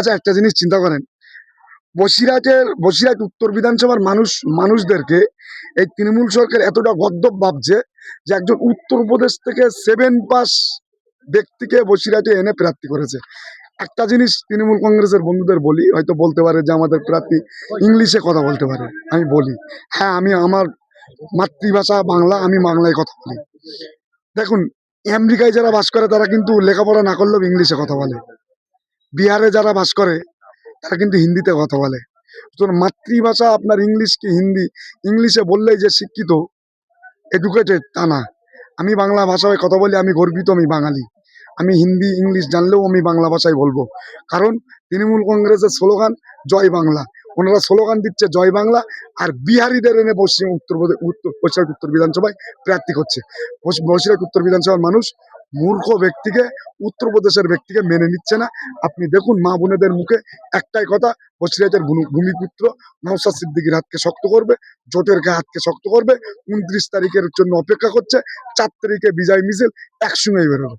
আচ্ছা, একটা জিনিস চিন্তা করেন, বসিরহাট উত্তর বিধানসভার মানুষদেরকে এই তৃণমূল সরকার এতটা গদ্দপ ভাবছে যে একজন উত্তরপ্রদেশ থেকে 7 পাস ব্যক্তিকে বসিরহাটে এনে প্রার্থী করেছে। একটা জিনিস তৃণমূল কংগ্রেসের বন্ধুদের বলি, হয়তো বলতে পারে যে আমাদের প্রার্থী ইংলিশে কথা বলতে পারে। আমি বলি, হ্যাঁ, আমি আমার মাতৃভাষা বাংলা, আমি বাংলায় কথা বলি। দেখুন, আমেরিকায় যারা বাস করে তারা কিন্তু লেখাপড়া না করলেও ইংলিশে কথা বলে। বিহারে যারা বাস করে তারা কিন্তু হিন্দিতে কথা বলে। তোর মাতৃভাষা আপনার ইংলিশ কি হিন্দি, ইংলিশে বললেই যে শিক্ষিত এডুকেটেড তা না। আমি বাংলা ভাষায় কথা বলি, আমি গর্বিত, আমি বাঙালি। আমি হিন্দি ইংলিশ জানলেও আমি বাংলা ভাষায় বলবো, কারণ তৃণমূল কংগ্রেসের স্লোগান জয় বাংলা। ওনারা স্লোগান দিচ্ছে জয় বাংলা, আর বিহারিদের এনে বসিরহাট উত্তর বিধানসভায় প্রার্থী করছে। বসিরহাট উত্তর বিধানসভার মানুষ মূর্খ ব্যক্তিকে, উত্তরপ্রদেশের ব্যক্তিকে মেনে নিচ্ছে না। আপনি দেখুন, মা বোনেদের মুখে একটাই কথা, বসিরহাটের ভূমিপুত্র নওশাদ সিদ্দিকীর হাতকে শক্ত করবে, জোটের গায়ে হাতকে শক্ত করবে। 29 তারিখের জন্য অপেক্ষা করছে, 4 তারিখে বিজয় মিছিল একসঙ্গেই বেরোবে।